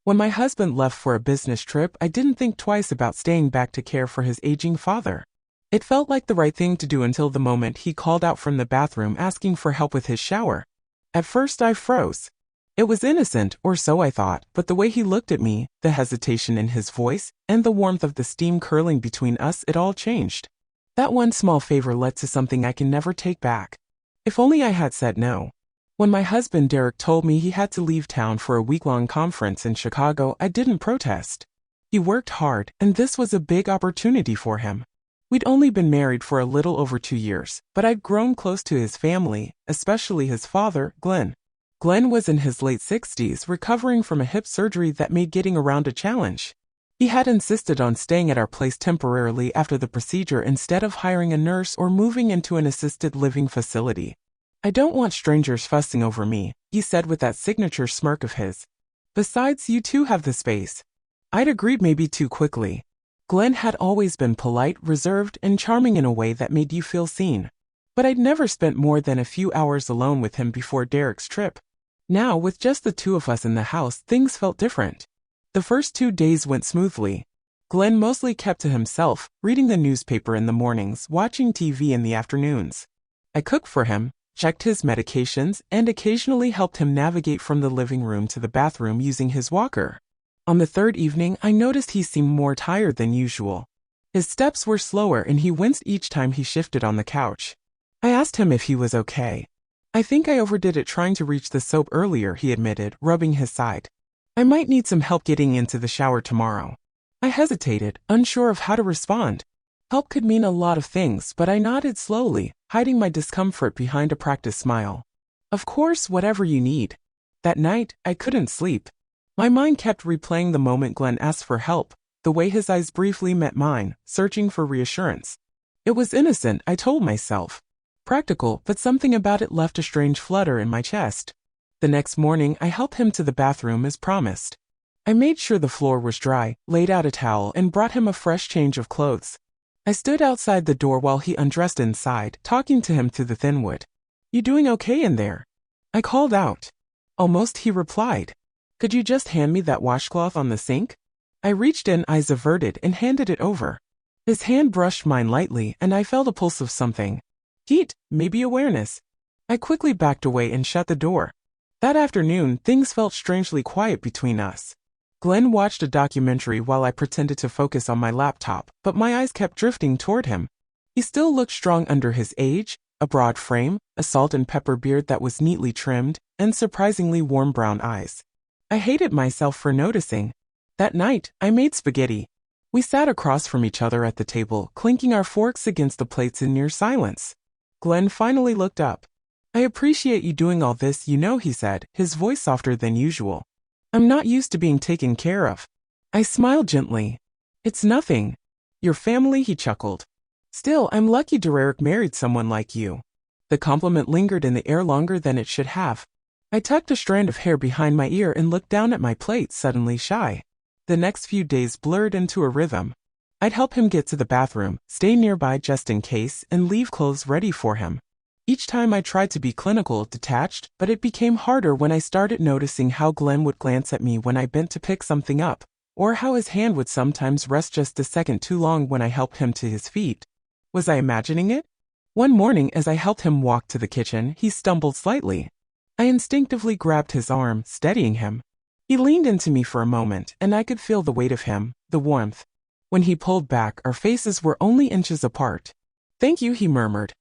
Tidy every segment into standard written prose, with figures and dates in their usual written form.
When my husband left for a business trip, I didn't think twice about staying back to care for his aging father. It felt like the right thing to do until the moment he called out from the bathroom asking for help with his shower. At first I froze. It was innocent, or so I thought, but the way he looked at me, the hesitation in his voice, and the warmth of the steam curling between us, it all changed. That one small favor led to something I can never take back. If only I had said no. When my husband Derek told me he had to leave town for a week-long conference in Chicago, I didn't protest. He worked hard, and this was a big opportunity for him. We'd only been married for a little over 2 years, but I'd grown close to his family, especially his father, Glenn. Glenn was in his late 60s, recovering from a hip surgery that made getting around a challenge. He had insisted on staying at our place temporarily after the procedure instead of hiring a nurse or moving into an assisted living facility. "I don't want strangers fussing over me," he said with that signature smirk of his. "Besides, you two have the space." I'd agreed, maybe too quickly. Glenn had always been polite, reserved, and charming in a way that made you feel seen. But I'd never spent more than a few hours alone with him before Derek's trip. Now, with just the two of us in the house, things felt different. The first 2 days went smoothly. Glenn mostly kept to himself, reading the newspaper in the mornings, watching TV in the afternoons. I cooked for him, checked his medications, and occasionally helped him navigate from the living room to the bathroom using his walker. On the 3rd evening, I noticed he seemed more tired than usual. His steps were slower and he winced each time he shifted on the couch. I asked him if he was okay. "I think I overdid it trying to reach the soap earlier," he admitted, rubbing his side. "I might need some help getting into the shower tomorrow." I hesitated, unsure of how to respond. Help could mean a lot of things, but I nodded slowly, hiding my discomfort behind a practiced smile. "Of course, whatever you need." That night, I couldn't sleep. My mind kept replaying the moment Glenn asked for help, the way his eyes briefly met mine, searching for reassurance. It was innocent, I told myself. Practical, but something about it left a strange flutter in my chest. The next morning, I helped him to the bathroom as promised. I made sure the floor was dry, laid out a towel, and brought him a fresh change of clothes. I stood outside the door while he undressed inside, talking to him through the thin wood. "You doing okay in there?" I called out. "Almost," he replied. "Could you just hand me that washcloth on the sink?" I reached in, eyes averted, and handed it over. His hand brushed mine lightly, and I felt a pulse of something. Heat, maybe awareness. I quickly backed away and shut the door. That afternoon, things felt strangely quiet between us. Glenn watched a documentary while I pretended to focus on my laptop, but my eyes kept drifting toward him. He still looked strong under his age, a broad frame, a salt and pepper beard that was neatly trimmed, and surprisingly warm brown eyes. I hated myself for noticing. That night, I made spaghetti. We sat across from each other at the table, clinking our forks against the plates in near silence. Glenn finally looked up. "I appreciate you doing all this, he said, his voice softer than usual. "I'm not used to being taken care of." I smiled gently. "It's nothing. Your family," he chuckled. "Still, I'm lucky Derek married someone like you." The compliment lingered in the air longer than it should have. I tucked a strand of hair behind my ear and looked down at my plate, suddenly shy. The next few days blurred into a rhythm. I'd help him get to the bathroom, stay nearby just in case, and leave clothes ready for him. Each time I tried to be clinical, detached, but it became harder when I started noticing how Glenn would glance at me when I bent to pick something up, or how his hand would sometimes rest just a second too long when I helped him to his feet. Was I imagining it? One morning, as I helped him walk to the kitchen, he stumbled slightly. I instinctively grabbed his arm, steadying him. He leaned into me for a moment, and I could feel the weight of him, the warmth. When he pulled back, our faces were only inches apart. "Thank you," he murmured.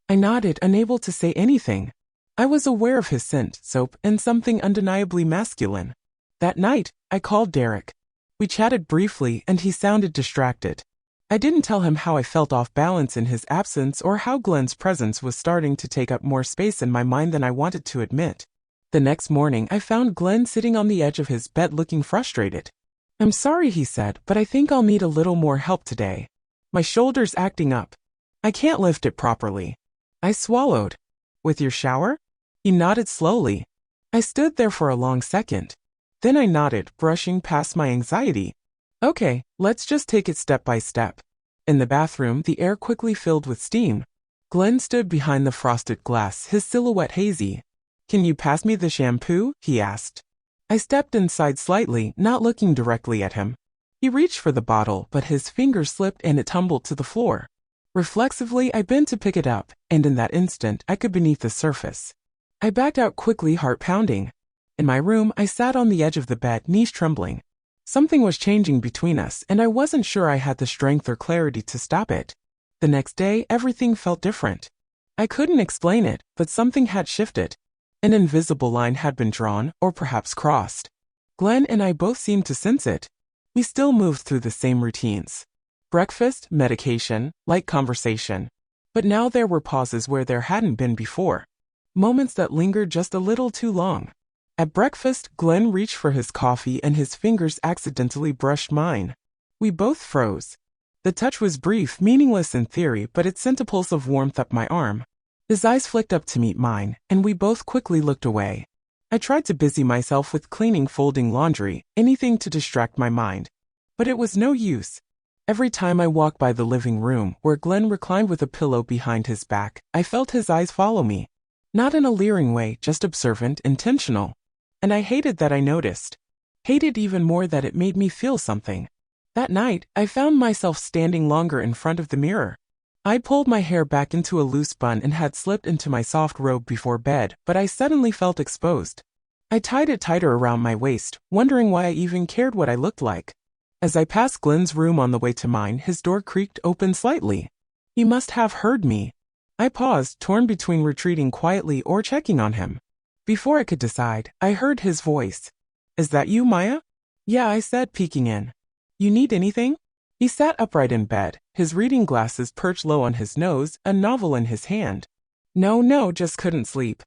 I nodded, unable to say anything. I was aware of his scent, soap, and something undeniably masculine. That night, I called Derek. We chatted briefly, and he sounded distracted. I didn't tell him how I felt off balance in his absence or how Glenn's presence was starting to take up more space in my mind than I wanted to admit. The next morning, I found Glenn sitting on the edge of his bed looking frustrated. "I'm sorry," he said, "but I think I'll need a little more help today. My shoulder's acting up. I can't lift it properly." I swallowed. "With your shower?" He nodded slowly. I stood there for a long second. Then I nodded, brushing past my anxiety. "Okay, let's just take it step by step." In the bathroom, the air quickly filled with steam. Glenn stood behind the frosted glass, his silhouette hazy. "Can you pass me the shampoo?" he asked. I stepped inside slightly, not looking directly at him. He reached for the bottle, but his fingers slipped and it tumbled to the floor. Reflexively, I bent to pick it up, and in that instant, I could beneath the surface. I backed out quickly, heart pounding. In my room, I sat on the edge of the bed, knees trembling. Something was changing between us, and I wasn't sure I had the strength or clarity to stop it. The next day, everything felt different. I couldn't explain it, but something had shifted. An invisible line had been drawn, or perhaps crossed. Glenn and I both seemed to sense it. We still moved through the same routines. Breakfast, medication, light conversation. But now there were pauses where there hadn't been before. Moments that lingered just a little too long. At breakfast, Glenn reached for his coffee and his fingers accidentally brushed mine. We both froze. The touch was brief, meaningless in theory, but it sent a pulse of warmth up my arm. His eyes flicked up to meet mine, and we both quickly looked away. I tried to busy myself with cleaning, folding laundry, anything to distract my mind. But it was no use. Every time I walked by the living room, where Glenn reclined with a pillow behind his back, I felt his eyes follow me. Not in a leering way, just observant, intentional. And I hated that I noticed. Hated even more that it made me feel something. That night, I found myself standing longer in front of the mirror. I pulled my hair back into a loose bun and had slipped into my soft robe before bed, but I suddenly felt exposed. I tied it tighter around my waist, wondering why I even cared what I looked like. As I passed Glenn's room on the way to mine, his door creaked open slightly. He must have heard me. I paused, torn between retreating quietly or checking on him. Before I could decide, I heard his voice. "Is that you, Maya?" "Yeah," I said, peeking in. "You need anything?" He sat upright in bed, his reading glasses perched low on his nose, a novel in his hand. No, just couldn't sleep."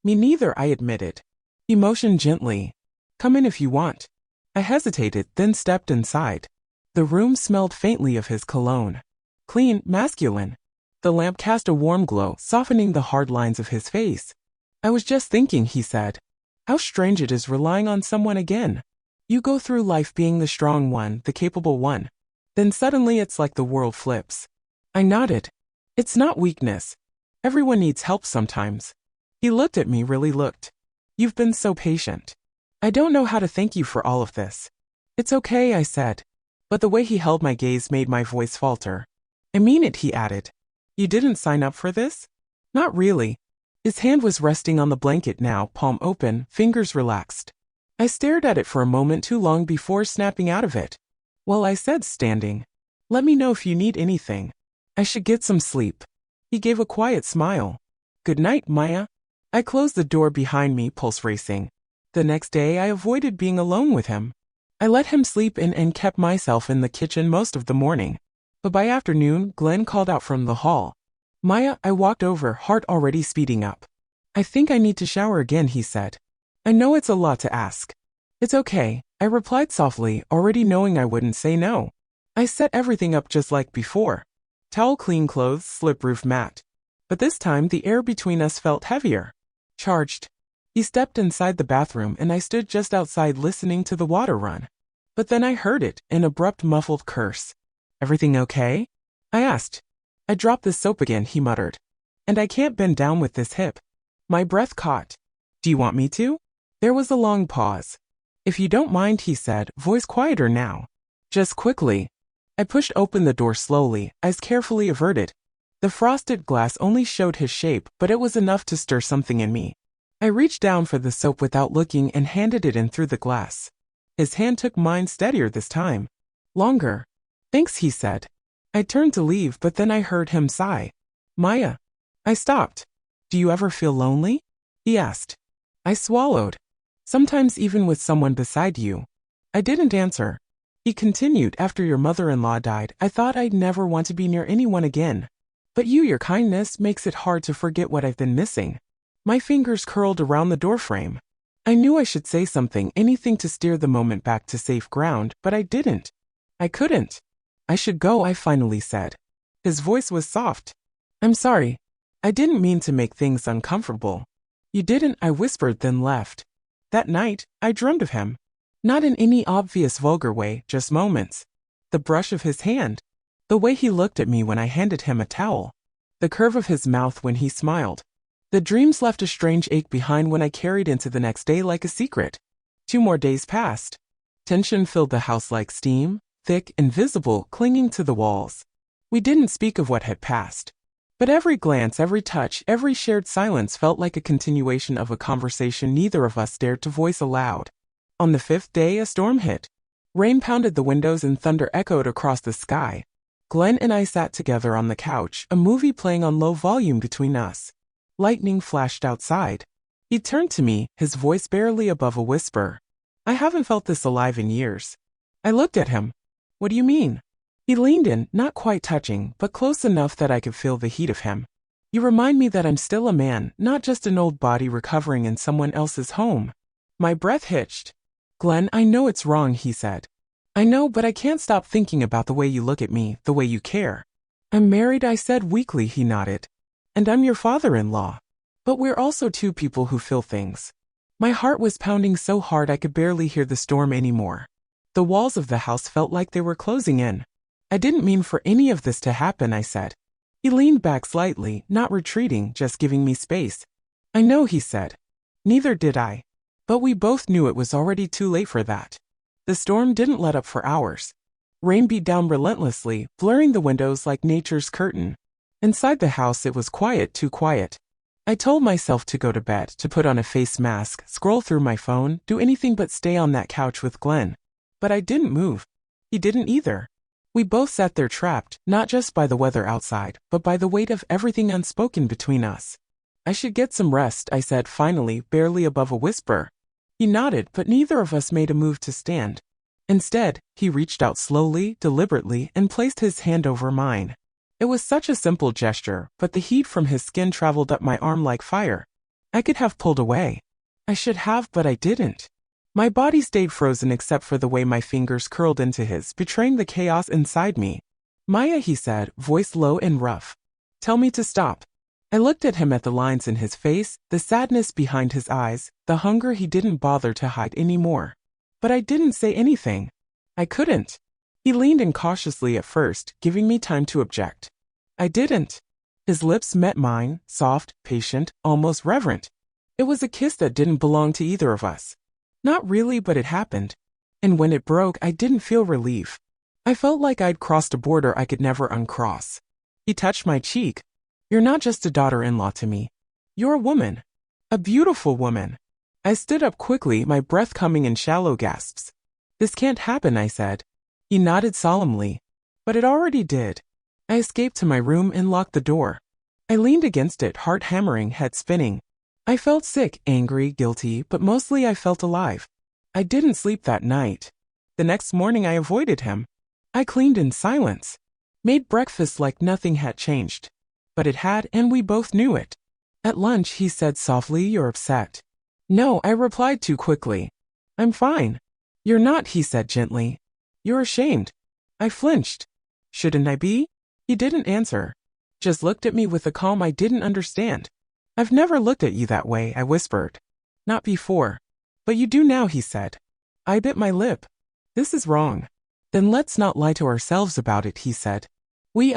"Me neither," I admitted. He motioned gently. "Come in if you want." I hesitated, then stepped inside. The room smelled faintly of his cologne. Clean, masculine. The lamp cast a warm glow, softening the hard lines of his face. "I was just thinking," he said. "How strange it is relying on someone again. You go through life being the strong one, the capable one. Then suddenly it's like the world flips." I nodded. "It's not weakness. Everyone needs help sometimes." He looked at me, really looked. "You've been so patient. I don't know how to thank you for all of this." "It's okay," I said. But the way he held my gaze made my voice falter. "I mean it," he added. "You didn't sign up for this?" "Not really." His hand was resting on the blanket now, palm open, fingers relaxed. I stared at it for a moment too long before snapping out of it. "Well," I said, standing. "Let me know if you need anything. I should get some sleep." He gave a quiet smile. "Good night, Maya." I closed the door behind me, pulse racing. The next day, I avoided being alone with him. I let him sleep in and kept myself in the kitchen most of the morning. But by afternoon, Glenn called out from the hall. "Maya," I walked over, heart already speeding up. "I think I need to shower again," he said. "I know it's a lot to ask." "It's okay," I replied softly, already knowing I wouldn't say no. I set everything up just like before. Towel, clean clothes, slip-proof mat. But this time, the air between us felt heavier. Charged. He stepped inside the bathroom and I stood just outside listening to the water run. But then I heard it, an abrupt muffled curse. "Everything okay?" I asked. "I dropped the soap again," he muttered. "And I can't bend down with this hip." My breath caught. "Do you want me to?" There was a long pause. "If you don't mind," he said, voice quieter now. "Just quickly." I pushed open the door slowly, eyes carefully averted. The frosted glass only showed his shape, but it was enough to stir something in me. I reached down for the soap without looking and handed it in through the glass. His hand took mine, steadier this time. "Longer." "Thanks," he said. I turned to leave, but then I heard him sigh. "Maya." I stopped. "Do you ever feel lonely?" he asked. I swallowed. "Sometimes even with someone beside you." I didn't answer. He continued, "After your mother-in-law died, I thought I'd never want to be near anyone again. But your kindness makes it hard to forget what I've been missing." My fingers curled around the doorframe. I knew I should say something, anything to steer the moment back to safe ground, but I didn't. I couldn't. "I should go," I finally said. His voice was soft. "I'm sorry. I didn't mean to make things uncomfortable." "You didn't," I whispered, then left. That night, I dreamed of him. Not in any obvious vulgar way, just moments. The brush of his hand. The way he looked at me when I handed him a towel. The curve of his mouth when he smiled. The dreams left a strange ache behind when I carried into the next day like a secret. 2 more days passed. Tension filled the house like steam, thick and visible, clinging to the walls. We didn't speak of what had passed. But every glance, every touch, every shared silence felt like a continuation of a conversation neither of us dared to voice aloud. On the 5th day, a storm hit. Rain pounded the windows and thunder echoed across the sky. Glenn and I sat together on the couch, a movie playing on low volume between us. Lightning flashed outside. He turned to me, his voice barely above a whisper. I haven't felt this alive in years. I looked at him. What do you mean? He leaned in, not quite touching, but close enough that I could feel the heat of him. You remind me that I'm still a man, not just an old body recovering in someone else's home. My breath hitched. Glenn, I know it's wrong, he said. I know, but I can't stop thinking about the way you look at me, the way you care. I'm married, I said weakly. He nodded. And I'm your father-in-law. But we're also two people who feel things. My heart was pounding so hard I could barely hear the storm anymore. The walls of the house felt like they were closing in. I didn't mean for any of this to happen, I said. He leaned back slightly, not retreating, just giving me space. I know, he said. Neither did I. But we both knew it was already too late for that. The storm didn't let up for hours. Rain beat down relentlessly, blurring the windows like nature's curtain. Inside the house it was quiet, too quiet. I told myself to go to bed, to put on a face mask, scroll through my phone, do anything but stay on that couch with Glenn. But I didn't move. He didn't either. We both sat there trapped, not just by the weather outside, but by the weight of everything unspoken between us. I should get some rest, I said finally, barely above a whisper. He nodded, but neither of us made a move to stand. Instead, he reached out slowly, deliberately, and placed his hand over mine. It was such a simple gesture, but the heat from his skin traveled up my arm like fire. I could have pulled away. I should have, but I didn't. My body stayed frozen except for the way my fingers curled into his, betraying the chaos inside me. Maya, he said, voice low and rough. Tell me to stop. I looked at him, at the lines in his face, the sadness behind his eyes, the hunger he didn't bother to hide anymore. But I didn't say anything. I couldn't. He leaned in cautiously at first, giving me time to object. I didn't. His lips met mine, soft, patient, almost reverent. It was a kiss that didn't belong to either of us. Not really, but it happened. And when it broke, I didn't feel relief. I felt like I'd crossed a border I could never uncross. He touched my cheek. You're not just a daughter-in-law to me. You're a woman. A beautiful woman. I stood up quickly, my breath coming in shallow gasps. This can't happen, I said. He nodded solemnly. But it already did. I escaped to my room and locked the door. I leaned against it, heart hammering, head spinning. I felt sick, angry, guilty, but mostly I felt alive. I didn't sleep that night. The next morning I avoided him. I cleaned in silence. Made breakfast like nothing had changed. But it had, and we both knew it. At lunch he said softly, "You're upset." No, I replied too quickly. I'm fine. You're not, he said gently. You're ashamed. I flinched. Shouldn't I be? He didn't answer. Just looked at me with a calm I didn't understand. I've never looked at you that way, I whispered. Not before. But you do now, he said. I bit my lip. This is wrong. Then let's not lie to ourselves about it, he said. We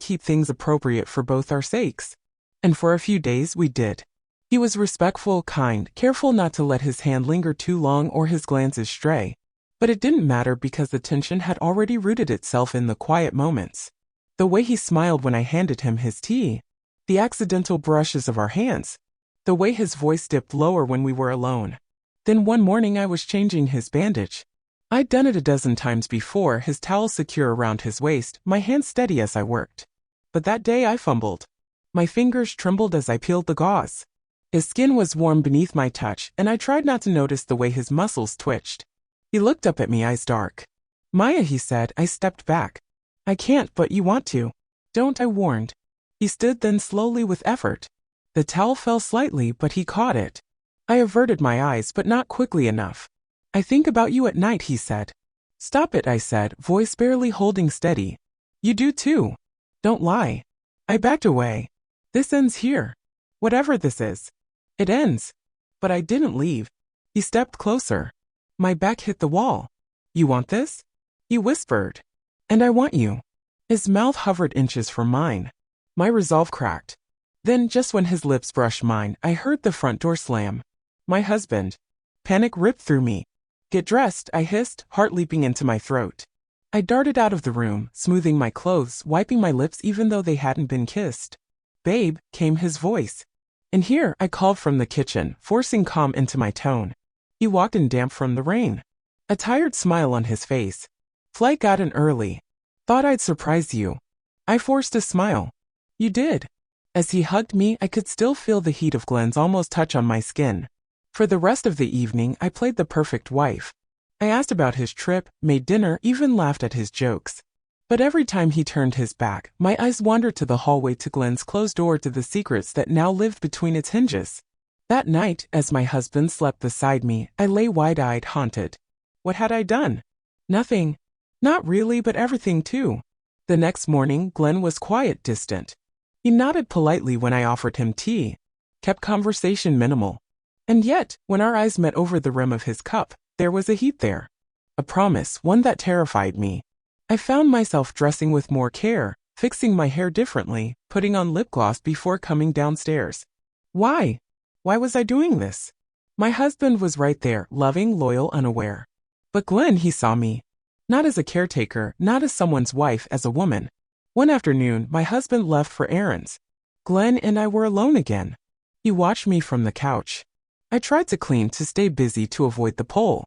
keep things appropriate for both our sakes. And for a few days we did. He was respectful, kind, careful not to let his hand linger too long or his glances stray. But it didn't matter because the tension had already rooted itself in the quiet moments. The way he smiled when I handed him his tea. The accidental brushes of our hands. The way his voice dipped lower when we were alone. Then one morning I was changing his bandage. I'd done it a dozen times before, his towel secure around his waist, my hands steady as I worked. But that day I fumbled. My fingers trembled as I peeled the gauze. His skin was warm beneath my touch, and I tried not to notice the way his muscles twitched. He looked up at me, eyes dark. Maya, he said. I stepped back. I can't, but you want to. Don't, I warned. He stood, then slowly with effort. The towel fell slightly, but he caught it. I averted my eyes, but not quickly enough. I think about you at night, he said. Stop it, I said, voice barely holding steady. You do too. Don't lie. I backed away. This ends here. Whatever this is. It ends. But I didn't leave. He stepped closer. My back hit the wall. You want this? He whispered. And I want you. His mouth hovered inches from mine. My resolve cracked. Then, just when his lips brushed mine, I heard the front door slam. My husband. Panic ripped through me. "Get dressed," I hissed, heart leaping into my throat. I darted out of the room, smoothing my clothes, wiping my lips even though they hadn't been kissed. "Babe," came his voice. "In here," I called from the kitchen, forcing calm into my tone. He walked in damp from the rain, a tired smile on his face. "Flight got in early. Thought I'd surprise you." I forced a smile. "You did." As he hugged me, I could still feel the heat of Glenn's almost touch on my skin. For the rest of the evening, I played the perfect wife. I asked about his trip, made dinner, even laughed at his jokes. But every time he turned his back, my eyes wandered to the hallway, to Glenn's closed door, to the secrets that now lived between its hinges. That night, as my husband slept beside me, I lay wide-eyed, haunted. What had I done? Nothing. Not really, but everything too. The next morning, Glenn was quiet, distant. He nodded politely when I offered him tea, kept conversation minimal. And yet, when our eyes met over the rim of his cup, there was a heat there. A promise, one that terrified me. I found myself dressing with more care, fixing my hair differently, putting on lip gloss before coming downstairs. Why? Why was I doing this? My husband was right there, loving, loyal, unaware. But Glenn, he saw me. Not as a caretaker, not as someone's wife, as a woman. One afternoon, my husband left for errands. Glenn and I were alone again. He watched me from the couch. I tried to clean, to stay busy, to avoid the pole.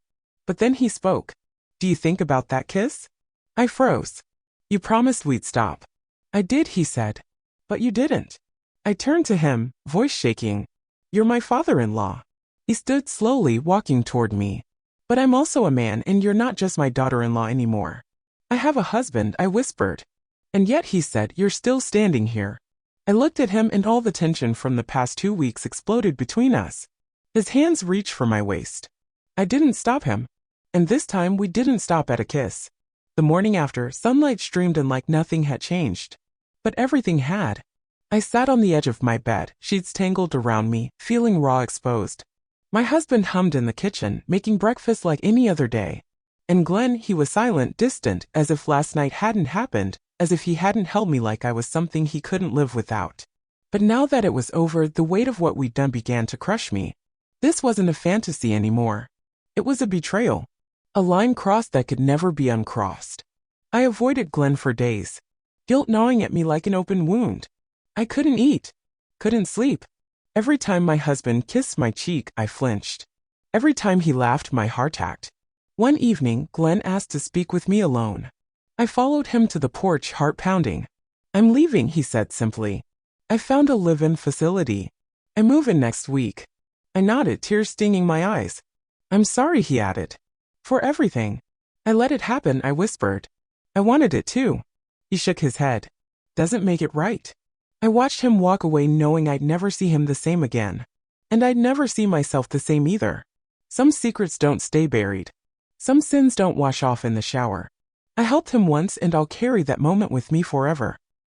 But then he spoke. "Do you think about that kiss?" I froze. "You promised we'd stop." "I did," he said. "But you didn't." I turned to him, voice shaking. "You're my father-in-law." He stood slowly, walking toward me. "But I'm also a man, and you're not just my daughter-in-law anymore." "I have a husband," I whispered. "And yet," he said, "you're still standing here." I looked at him, and all the tension from the past 2 weeks exploded between us. His hands reached for my waist. I didn't stop him. And this time we didn't stop at a kiss. The morning after, sunlight streamed in like nothing had changed. But everything had. I sat on the edge of my bed, sheets tangled around me, feeling raw, exposed. My husband hummed in the kitchen, making breakfast like any other day. And Glenn, he was silent, distant, as if last night hadn't happened, as if he hadn't held me like I was something he couldn't live without. But now that it was over, the weight of what we'd done began to crush me. This wasn't a fantasy anymore. It was a betrayal. A line crossed that could never be uncrossed. I avoided Glenn for days, guilt gnawing at me like an open wound. I couldn't eat, couldn't sleep. Every time my husband kissed my cheek, I flinched. Every time he laughed, my heart ached. One evening, Glenn asked to speak with me alone. I followed him to the porch, heart pounding. "I'm leaving," he said simply. "I found a live-in facility. I move in next week." I nodded, tears stinging my eyes. "I'm sorry," he added. "For everything." "I let it happen," I whispered. "I wanted it too." He shook his head. "Doesn't make it right." I watched him walk away, knowing I'd never see him the same again. And I'd never see myself the same either. Some secrets don't stay buried. Some sins don't wash off in the shower. I helped him once, and I'll carry that moment with me forever.